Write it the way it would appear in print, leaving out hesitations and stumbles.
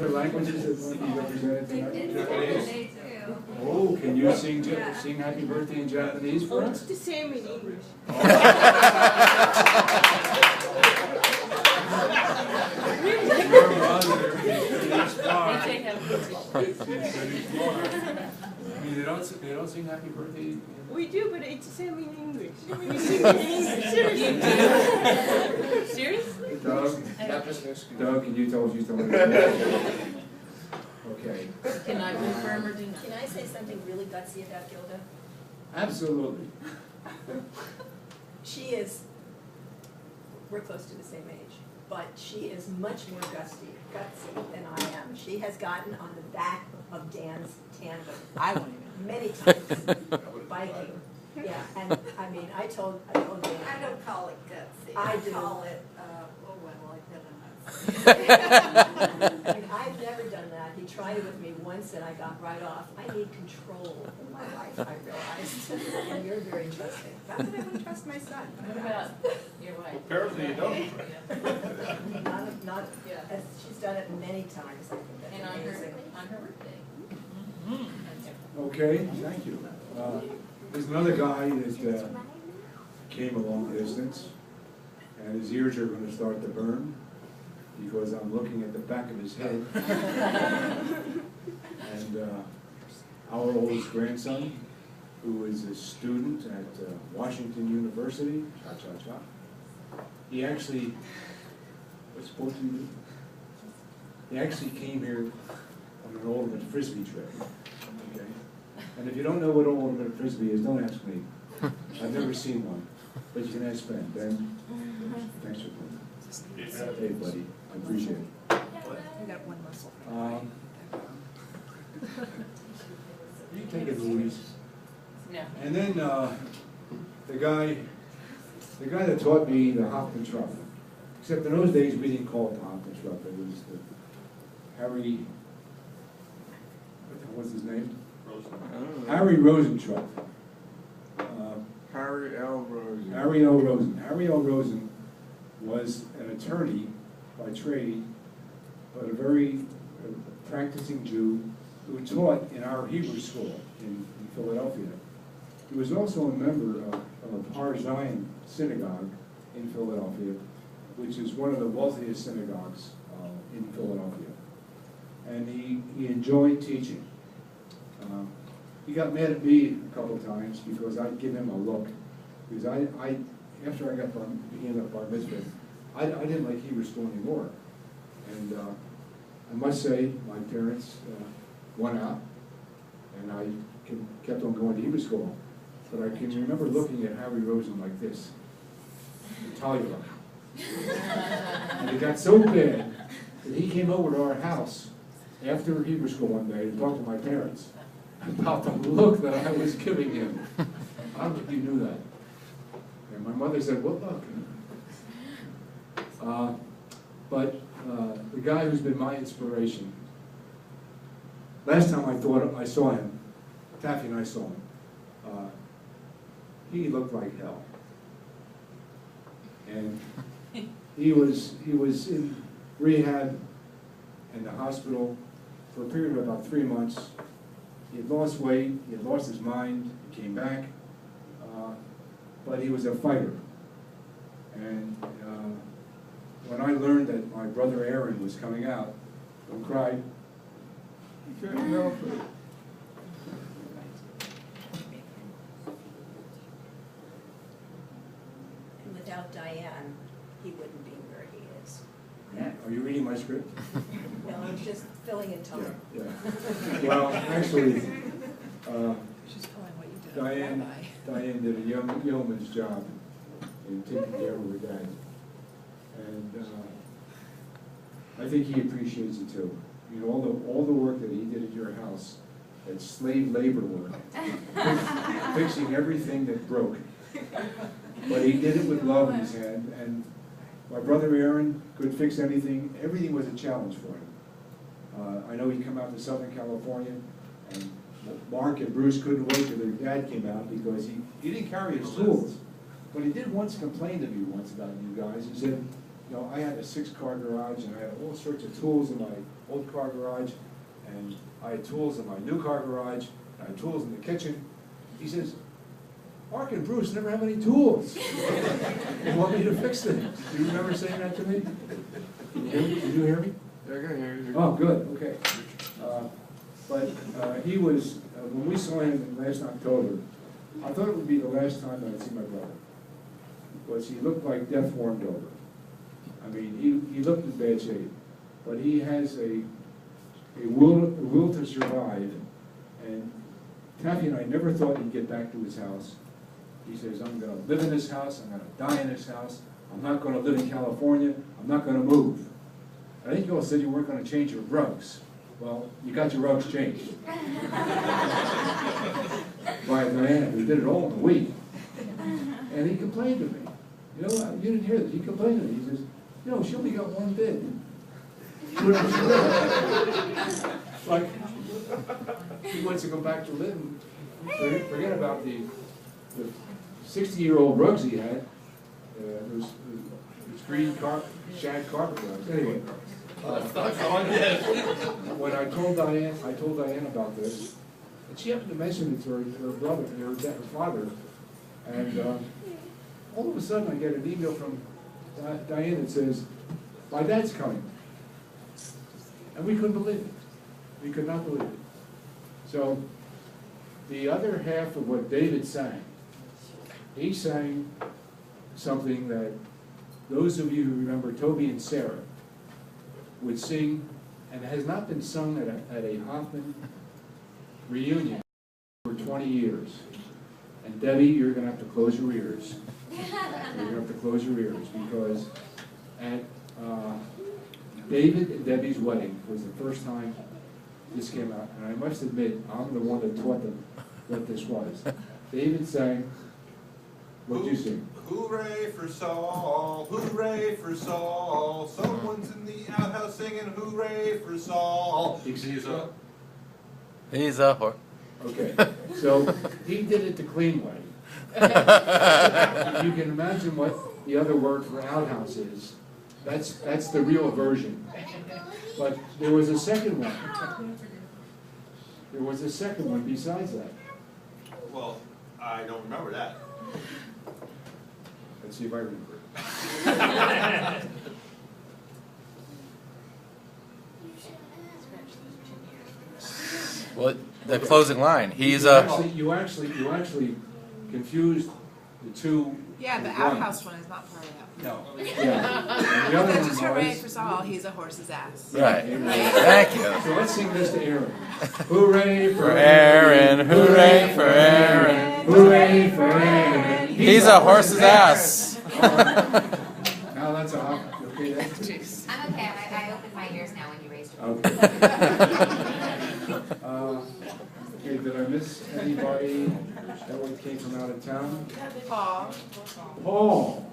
Languages that might be represented tonight? Oh, can you sing Happy Birthday in Japanese for us? It's the same in English. I mean, they don't sing Happy Birthday. We do, but it's the same in English. We sing in English. Seriously? Seriously? Doug, can you tell us you told me? Okay. Can I confirm or deny? Can I say something really gutsy about Gilda? Absolutely. We're close to the same age, but she is much more gutsy than I am. She has gotten on the back of Dan's tandem many times, biking. Yeah, and I mean, I told Dan. I don't call it gutsy. I do. Call it, like that. I mean, I've never done that. He tried it with me once and I got right off. I need control in my life, I realized. And you're very trusting. Not that I wouldn't trust my son. What about your wife? Apparently you don't. Not, she's done it many times, I think. And That's amazing. on her birthday. Okay, thank you. There's another guy that came a long distance, and his ears are going to start to burn because I'm looking at the back of his head. And our oldest grandson, who is a student at Washington University, he actually, what sport do you do? He actually came here on an ultimate frisbee trip. Okay? And if you don't know what ultimate frisbee is, don't ask me. I've never seen one. But you can ask Ben. Ben, thanks for coming. Hey, buddy, I appreciate it. I got one muscle. You take it, Louise. No. And then the guy that taught me the hop and truck. Except in those days we didn't call it the hop and truck. It was the Harry. What's his name? Harry Rosentrup. Harry L. Rosen. Harry L. Rosen. Harry L. Rosen was an attorney by trade, but a very practicing Jew who taught in our Hebrew school in Philadelphia. He was also a member of a Har Zion synagogue in Philadelphia, which is one of the wealthiest synagogues in Philadelphia. And he enjoyed teaching. He got mad at me a couple of times because I'd give him a look. Because after I began up bar mitzvah, I didn't like Hebrew school anymore. And I must say, my parents went out, and I kept on going to Hebrew school. But I can remember looking at Harry Rosen like this, Italia. And it got so bad that he came over to our house after Hebrew school one day to talk to my parents about the look that I was giving him. I don't think you knew that. And my mother said, "What look?" But the guy who's been my inspiration, last time I saw him, Taffy and I saw him, he looked like hell. And he was in rehab in the hospital for a period of about 3 months. He had lost weight, he had lost his mind, he came back, but he was a fighter. And when I learned that my brother Aaron was coming out, don't cry, he couldn't help it. And without Diane, he wouldn't be where he is. Are you reading my script? No, I'm just filling in time. Yeah. Well, actually, She's calling what you did. Diane did a yeoman's job in taking care of her dad. And I think he appreciates it too. You know, all the work that he did at your house, that slave labor work, fixing everything that broke. But he did it with love in his hand, and my brother Aaron could fix anything. Everything was a challenge for him. I know he'd come out to Southern California, and Mark and Bruce couldn't wait till their dad came out because he didn't carry his tools. But he did once complain to me once about you guys. He said, you know, I had a 6-car garage, and I had all sorts of tools in my old car garage, and I had tools in my new car garage, and I had tools in the kitchen. He says, Mark and Bruce never have any tools. They want me to fix things. Do you remember saying that to me? Did you hear me? Yeah, I can hear you. Oh, good, okay. But he was, when we saw him last October, I thought it would be the last time I'd see my brother. Because he looked like death warmed over. I mean, he looked in bad shape. But he has a will to survive. And Taffy and I never thought he'd get back to his house. He says, I'm going to live in this house, I'm going to die in this house, I'm not going to live in California, I'm not going to move. I think you all said you weren't going to change your rugs. Well, you got your rugs changed. By Diana, we did it all in a week. And he complained to me. You know, you didn't hear this. He complained to me. He says, you know, she only got one bed. Like, he wants to go back to live. Forget about the 60-year-old rugs he had. Those green shag carpet rugs. Anyway. When I told Diane about this, and she happened to mention it to her brother, her father, and all of a sudden I get an email from Diane that says, my dad's coming. And we couldn't believe it. We could not believe it. So the other half of what David sang, he sang something that those of you who remember Toby and Sarah would sing, and has not been sung at a Hoffman reunion for 20 years. And Debbie, you're going to have to close your ears. You're going to have to close your ears, because at David and Debbie's wedding was the first time this came out, and I must admit, I'm the one that taught them what this was. David sang, what'd you sing? Hooray for Saul, hooray for Saul. Someone's in the outhouse singing hooray for Saul. He's a whore. Okay, so he did it the clean way. You can imagine what the other word for outhouse is. That's the real version. But there was a second one. There was a second one besides that. Well, I don't remember that. Let's see if I remember. What? The closing line. He's You a. You actually confused the two. Yeah, the with one. outhouse one is not part of that. No. Yeah. And the other That's just one hooray was. for Saul, he's a horse's ass. Right. Right. Thank you. So let's sing this to Aaron. Hooray For Aaron, hooray for Aaron. Hooray for Aaron. He's a horse's ass. Now that's a hot. Okay, that's good. Jeez. I'm okay, I opened my ears now when you raised your voice. Okay. Okay, did I miss anybody that came from out of town? Paul. Paul.